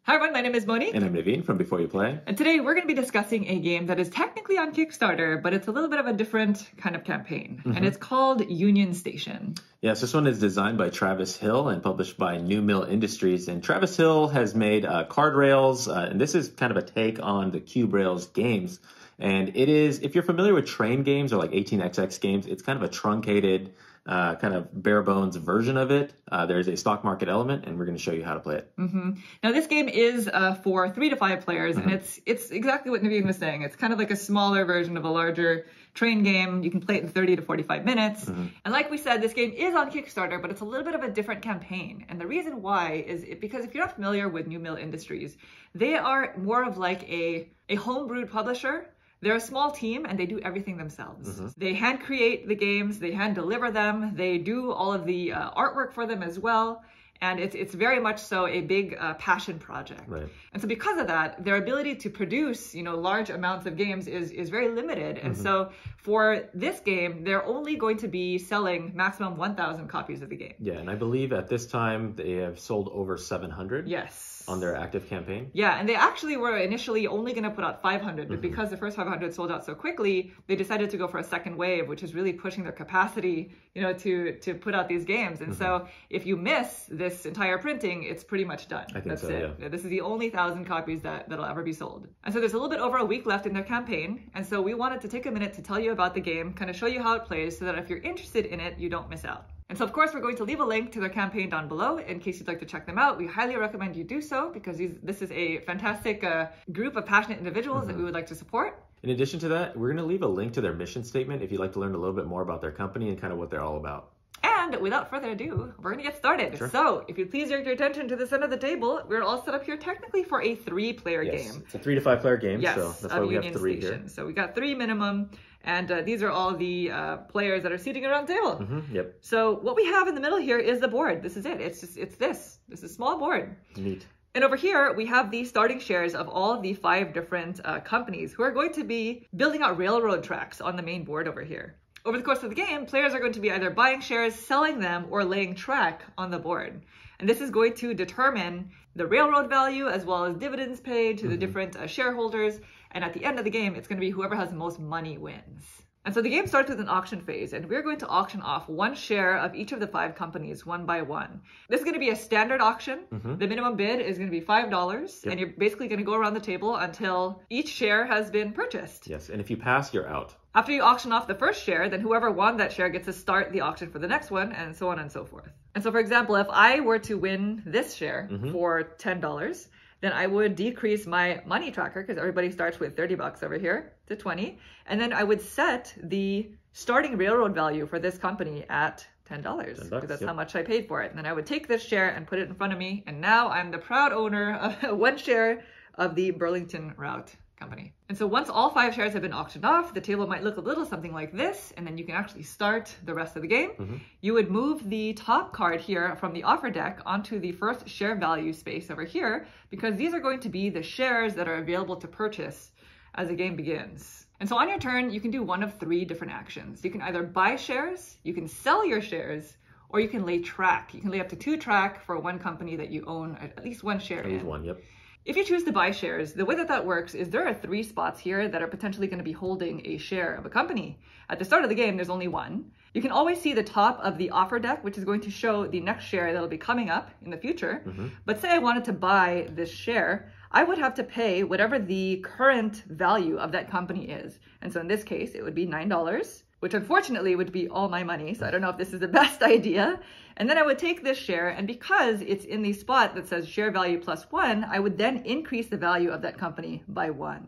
Hi everyone, my name is Moni. And I'm Naveen from Before You Play. And today we're going to be discussing a game that is technically on Kickstarter, but it's a little bit of a different kind of campaign. And it's called Union Station. Yes, this one is designed by Travis Hill and published by New Mill Industries. And Travis Hill has made card rails, and this is kind of a take on the Cube Rails games. And it is, if you're familiar with train games or like 18xx games, it's kind of a truncated, kind of bare bones version of it. There's a stock market element, and we're going to show you how to play it. Now, this game is for 3 to 5 players, and it's exactly what Naveen was saying. It's kind of like a smaller version of a larger train game. You can play it in 30 to 45 minutes. And like we said, this game is on Kickstarter, but it's a little bit of a different campaign. And the reason why is because if you're not familiar with New Mill Industries, they are more of like a homebrewed publisher. They're a small team and they do everything themselves. They hand create the games, they hand deliver them, they do all of the artwork for them as well. And it's very much so a big passion project. Right. And so because of that, their ability to produce, large amounts of games is very limited. And so for this game, they're only going to be selling maximum 1,000 copies of the game. Yeah, and I believe at this time they have sold over 700. Yes. On their active campaign. Yeah, and they actually were initially only going to put out 500, but because the first 500 sold out so quickly, they decided to go for a second wave, which is really pushing their capacity, to put out these games. And so if you miss this entire printing, it's pretty much done. I think That's so, it. yeah. This is the only 1,000 copies that'll ever be sold. And so there's a little bit over a week left in their campaign. And so we wanted to take a minute to tell you about the game, kind of show you how it plays so that if you're interested in it, you don't miss out. And so, of course, we're going to leave a link to their campaign down below in case you'd like to check them out. We highly recommend you do so because this is a fantastic group of passionate individuals that we would like to support. In addition to that, we're going to leave a link to their mission statement if you'd like to learn a little bit more about their company and kind of what they're all about. And without further ado, we're going to get started. Sure. So if you please direct your attention to the center of the table, we're all set up here technically for a 3-player game. It's a 3 to 5 player game, yes, so that's why we have 3 here. So we got 3 minimum. And these are all the players that are seating around the table. Yep. So what we have in the middle here is the board. This is it. It's this. This is a small board. Neat. And over here, we have the starting shares of all of the 5 different companies who are going to be building out railroad tracks on the main board over here. Over the course of the game, players are going to be either buying shares, selling them, or laying track on the board. And this is going to determine the railroad value as well as dividends paid to the different shareholders. And at the end of the game, it's going to be whoever has the most money wins. And so the game starts with an auction phase, and we're going to auction off 1 share of each of the 5 companies one by one. This is going to be a standard auction. The minimum bid is going to be $5, and you're basically going to go around the table until each share has been purchased. Yes, and if you pass, you're out. After you auction off the first share, then whoever won that share gets to start the auction for the next one, and so on and so forth. And so, for example, if I were to win this share for $10, then I would decrease my money tracker, because everybody starts with $30 over here, to 20. And then I would set the starting railroad value for this company at $10, because that's how much I paid for it. And then I would take this share and put it in front of me. And now I'm the proud owner of 1 share of the Burlington Route Company. And so once all 5 shares have been auctioned off, the table might look a little something like this, and then you can actually start the rest of the game. You would move the top card here from the offer deck onto the first share value space over here, because these are going to be the shares that are available to purchase as the game begins. And so on your turn, you can do one of 3 different actions. You can either buy shares, you can sell your shares, or you can lay track. You can lay up to 2 track for 1 company that you own at least 1 share in. At least 1, yep. If you choose to buy shares, the way that works is there are 3 spots here that are potentially going to be holding a share of a company. At the start of the game, there's only 1. You can always see the top of the offer deck, which is going to show the next share that'll be coming up in the future. But say I wanted to buy this share, I would have to pay whatever the current value of that company is. And so in this case, it would be $9, which unfortunately would be all my money. So I don't know if this is the best idea. And then I would take this share, and because it's in the spot that says share value plus 1, I would then increase the value of that company by 1.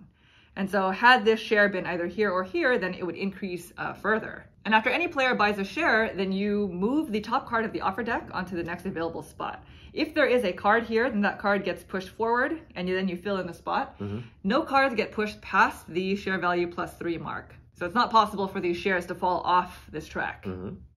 And so had this share been either here or here, then it would increase further. And after any player buys a share, then you move the top card of the offer deck onto the next available spot. If there is a card here, then that card gets pushed forward, and then you fill in the spot. No cards get pushed past the share value plus 3 mark. So it's not possible for these shares to fall off this track.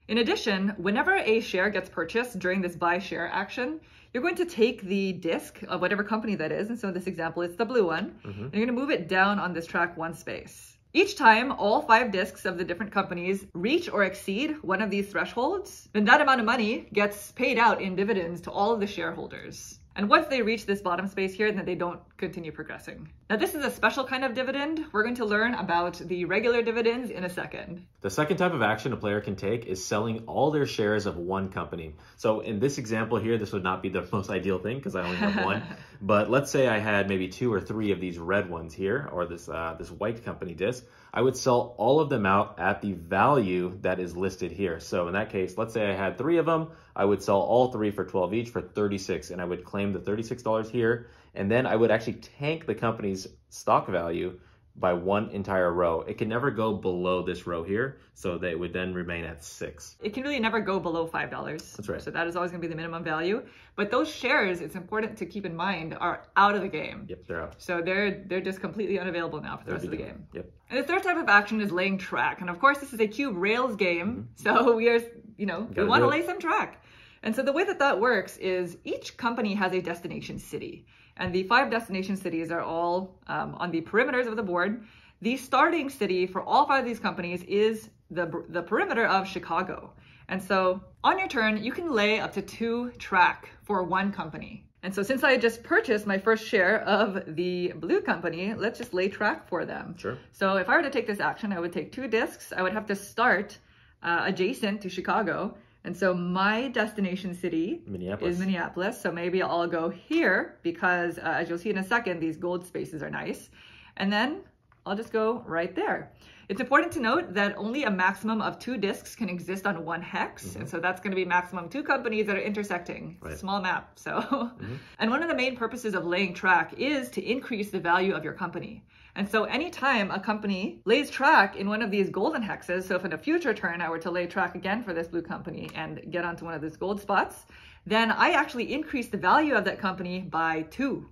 In addition, whenever a share gets purchased during this buy share action, you're going to take the disc of whatever company that is. And so in this example, it's the blue one. And you're going to move it down on this track 1 space. Each time all 5 discs of the different companies reach or exceed one of these thresholds, then that amount of money gets paid out in dividends to all of the shareholders. And once they reach this bottom space here, then they don't continue progressing. Now this is a special kind of dividend. We're going to learn about the regular dividends in a second. The second type of action a player can take is selling all their shares of one company. So in this example here, this would not be the most ideal thing because I only have one. But let's say I had maybe 2 or 3 of these red ones here, or this white company disc. I would sell all of them out at the value that is listed here. So in that case, let's say I had 3 of them. I would sell all 3 for 12 each for 36, and I would claim the $36 here. And then I would actually tank the company's stock value by 1 entire row. It can never go below this row here, so they would then remain at 6. It can really never go below $5. That's right. So that is always going to be the minimum value. But those shares, it's important to keep in mind, are out of the game. Yep, they're out. So they're just completely unavailable now for the rest of the game. Yep. And the third type of action is laying track. And of course, this is a cube rails game, so we are, we want to lay some track. And so the way that works is each company has a destination city. And the 5 destination cities are all on the perimeters of the board. The starting city for all 5 of these companies is the perimeter of Chicago. And so on your turn, you can lay up to 2 track for 1 company. And so since I just purchased my first share of the blue company, let's just lay track for them. Sure. So if I were to take this action, I would take 2 discs. I would have to start adjacent to Chicago. And so my destination city is Minneapolis. So maybe I'll go here because as you'll see in a second, these gold spaces are nice. And then I'll just go right there. It's important to note that only a maximum of 2 discs can exist on 1 hex. And so that's going to be maximum 2 companies that are intersecting. It's a small map. So, and one of the main purposes of laying track is to increase the value of your company. And so anytime a company lays track in one of these golden hexes, so if in a future turn I were to lay track again for this blue company and get onto one of these gold spots, then I actually increase the value of that company by 2,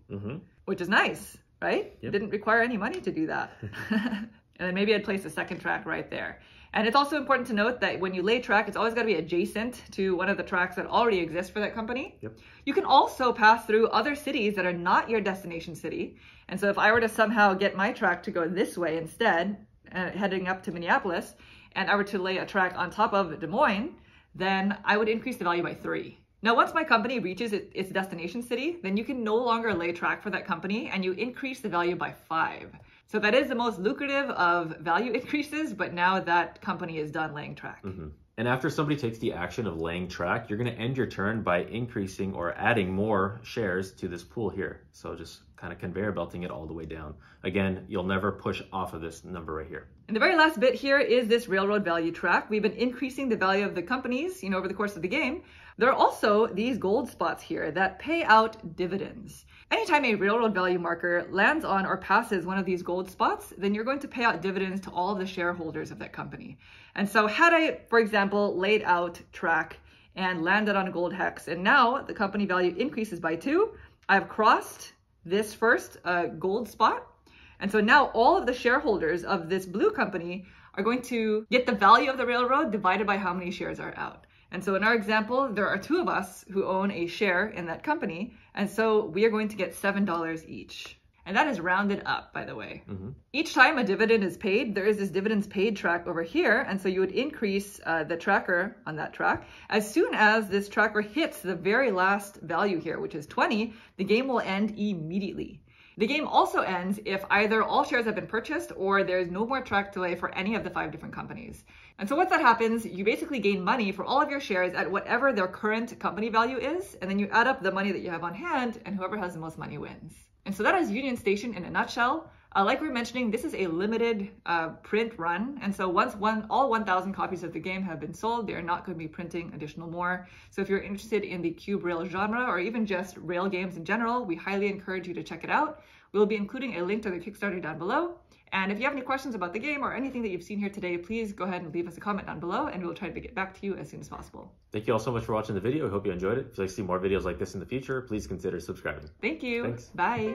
which is nice, right? It didn't require any money to do that. And then maybe I'd place a second track right there. And it's also important to note that when you lay track, it's always got to be adjacent to one of the tracks that already exist for that company. You can also pass through other cities that are not your destination city. And so if I were to somehow get my track to go this way instead, heading up to Minneapolis, and I were to lay a track on top of Des Moines, then I would increase the value by 3. Now, once my company reaches its destination city, then you can no longer lay track for that company and you increase the value by 5. So that is the most lucrative of value increases, but now that company is done laying track. And after somebody takes the action of laying track, you're going to end your turn by increasing or adding more shares to this pool here. So just kind of conveyor belting it all the way down. Again, you'll never push off of this number right here. And the very last bit here is this railroad value track. We've been increasing the value of the companies, over the course of the game. There are also these gold spots here that pay out dividends. Anytime a railroad value marker lands on or passes one of these gold spots, then you're going to pay out dividends to all of the shareholders of that company. And so had I, for example, laid out track and landed on a gold hex, and now the company value increases by 2, I've crossed this first gold spot. And so now all of the shareholders of this blue company are going to get the value of the railroad divided by how many shares are out. And so in our example, there are 2 of us who own a share in that company. And so we are going to get $7 each. And that is rounded up, by the way. Each time a dividend is paid, there is this dividends paid track over here. And so you would increase the tracker on that track. As soon as this tracker hits the very last value here, which is 20, the game will end immediately. The game also ends if either all shares have been purchased or there's no more track to lay for any of the 5 different companies. And so once that happens, you basically gain money for all of your shares at whatever their current company value is, and then you add up the money that you have on hand, and whoever has the most money wins. And so that is Union Station in a nutshell. Like we were mentioning, this is a limited print run, and so once all 1,000 copies of the game have been sold, they are not going to be printing additional more. So if you're interested in the cube rail genre, or even just rail games in general, we highly encourage you to check it out. We'll be including a link to the Kickstarter down below. And if you have any questions about the game or anything that you've seen here today, please go ahead and leave us a comment down below, and we'll try to get back to you as soon as possible. Thank you all so much for watching the video. I hope you enjoyed it. If you'd like to see more videos like this in the future, please consider subscribing. Thank you. Thanks. Bye.